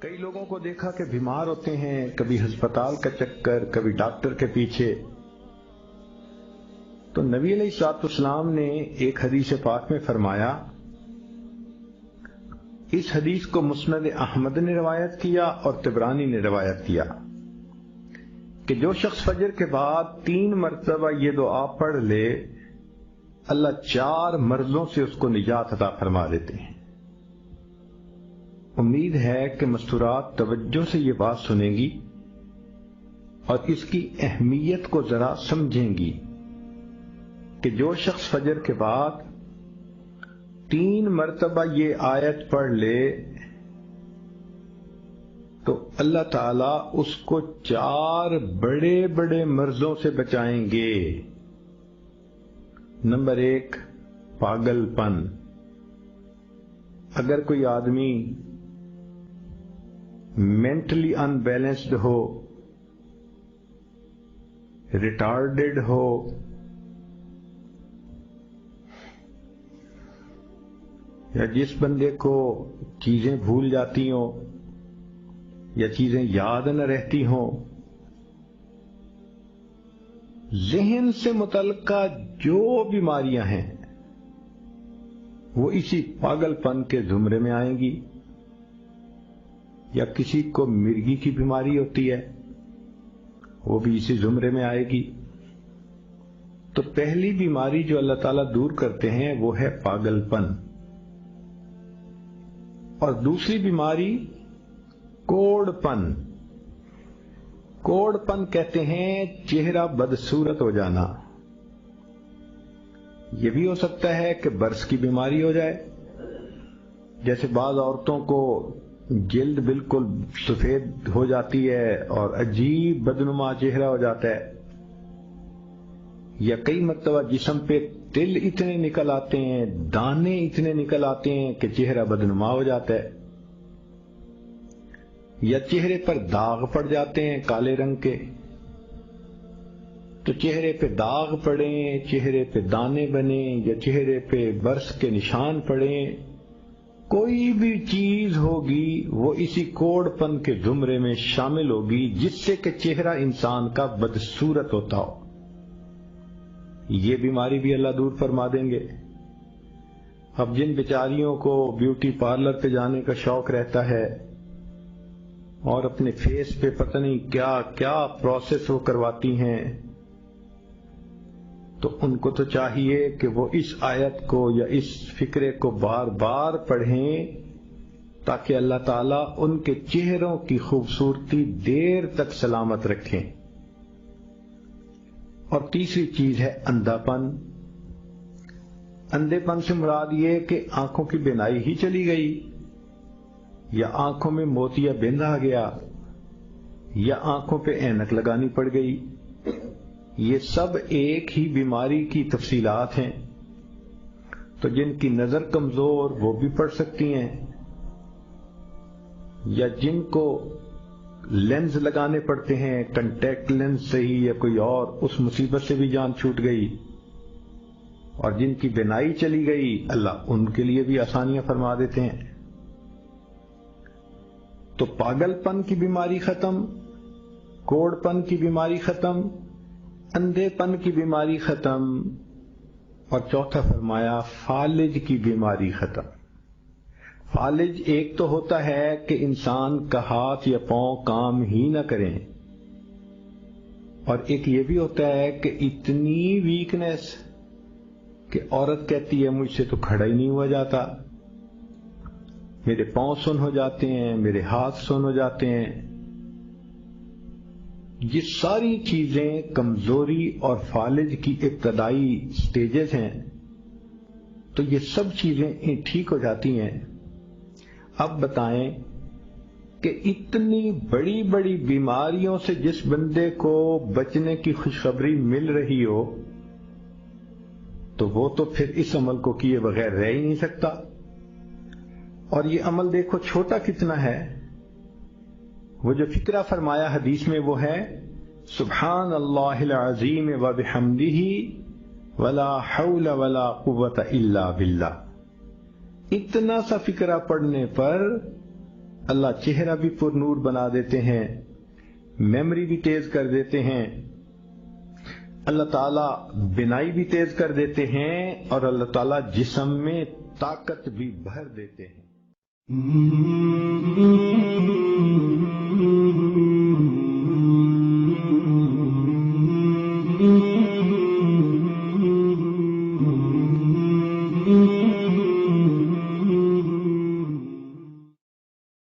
کئی لوگوں کو دیکھا کہ بیمار ہوتے ہیں، کبھی ہسپتال کا چکر، کبھی ڈاکٹر کے پیچھے. تو نبی علیہ الصلوۃ والسلام نے ایک حدیث پاک میں فرمایا، اس حدیث کو مسند احمد نے روایت کیا اور طبرانی نے روایت کیا کہ جو شخص فجر کے بعد 3 مرتبہ یہ دعا پڑھ لے، اللہ 4 مرضوں سے اس کو نجات عطا فرما دیتے ہیں. امید ہے کہ مستورات توجہ سے یہ بات سنیں گی اور اس کی اہمیت کو ذرا سمجھیں گی کہ جو شخص فجر کے بعد 3 مرتبہ یہ آیت پڑھ لے تو اللہ تعالیٰ اس کو 4 بڑے بڑے مرضوں سے بچائیں گے. نمبر 1، پاگل پن. اگر کوئی آدمی مینٹلی ان بیلنسڈ ہو، ریٹارڈڈ ہو، یا جس بندے کو چیزیں بھول جاتی ہوں یا چیزیں یاد نہ رہتی ہوں، ذہن سے متعلقہ جو بیماریاں ہیں وہ اسی پاگل پن کے زمرے میں آئیں گی. یا کسی کو مرگی کی بیماری ہوتی ہے، وہ بھی اسی زمرے میں آئے گی. تو پہلی بیماری جو اللہ تعالیٰ دور کرتے ہیں وہ ہے پاگل پن. اور دوسری بیماری کوڑ پن. کوڑ پن کہتے ہیں چہرہ بدصورت ہو جانا. یہ بھی ہو سکتا ہے کہ برس کی بیماری ہو جائے، جیسے بعض عورتوں کو جلد بالکل سفید ہو جاتی ہے اور عجیب بدنما چہرہ ہو جاتا ہے، یا کئی مرتبہ جسم پہ تل اتنے نکل آتے ہیں، دانے اتنے نکل آتے ہیں کہ چہرہ بدنما ہو جاتا ہے، یا چہرے پر داغ پڑ جاتے ہیں کالے رنگ کے. تو چہرے پہ داغ پڑیں، چہرے پہ دانے بنیں، یا چہرے پہ برس کے نشان پڑیں، کوئی بھی چیز ہوگی وہ اسی کوڑ پن کے زمرے میں شامل ہوگی جس سے کہ چہرہ انسان کا بدصورت ہوتا ہو. یہ بیماری بھی اللہ دور فرما دیں گے. اب جن بیچاریوں کو بیوٹی پارلر پہ جانے کا شوق رہتا ہے اور اپنے فیس پہ پتہ نہیں کیا کیا پروسیس وہ کرواتی ہیں، تو ان کو تو چاہیے کہ وہ اس آیت کو یا اس فکرے کو بار بار پڑھیں تاکہ اللہ تعالیٰ ان کے چہروں کی خوبصورتی دیر تک سلامت رکھیں. اور تیسری چیز ہے اندھا پن. اندھے پن سے مراد یہ کہ آنکھوں کی بینائی ہی چلی گئی، یا آنکھوں میں موتیا بند آ گیا، یا آنکھوں پہ اینک لگانی پڑ گئی. یہ سب ایک ہی بیماری کی تفصیلات ہیں. تو جن کی نظر کمزور وہ بھی پڑھ سکتی ہیں، یا جن کو لینز لگانے پڑتے ہیں، کنٹیکٹ لینز سے ہی یا کوئی اور، اس مصیبت سے بھی جان چھوٹ گئی. اور جن کی بینائی چلی گئی اللہ ان کے لیے بھی آسانیاں فرما دیتے ہیں. تو پاگل پن کی بیماری ختم، کوڑ پن کی بیماری ختم، اندھے پن کی بیماری ختم، اور چوتھا فرمایا فالج کی بیماری ختم. فالج ایک تو ہوتا ہے کہ انسان کا ہاتھ یا پاؤں کام ہی نہ کریں، اور ایک یہ بھی ہوتا ہے کہ اتنی ویکنس کہ عورت کہتی ہے مجھ سے تو کھڑا ہی نہیں ہوا جاتا، میرے پاؤں سن ہو جاتے ہیں، میرے ہاتھ سن ہو جاتے ہیں. یہ ساری چیزیں کمزوری اور فالج کی ابتدائی سٹیجز ہیں. تو یہ سب چیزیں ٹھیک ہو جاتی ہیں. اب بتائیں کہ اتنی بڑی بڑی بیماریوں سے جس بندے کو بچنے کی خوشخبری مل رہی ہو تو وہ تو پھر اس عمل کو کیے بغیر رہ ہی نہیں سکتا. اور یہ عمل دیکھو چھوٹا کتنا ہے. وہ جو فکرہ فرمایا حدیث میں وہ ہے سبحان اللہ العظیم وبحمدہ ولا حول ولا قوت الا باللہ. اتنا سا فکرہ پڑھنے پر اللہ چہرہ بھی پر نور بنا دیتے ہیں، میموری بھی تیز کر دیتے ہیں، اللہ تعالیٰ بینائی بھی تیز کر دیتے ہیں، اور اللہ تعالیٰ جسم میں طاقت بھی بھر دیتے ہیں۔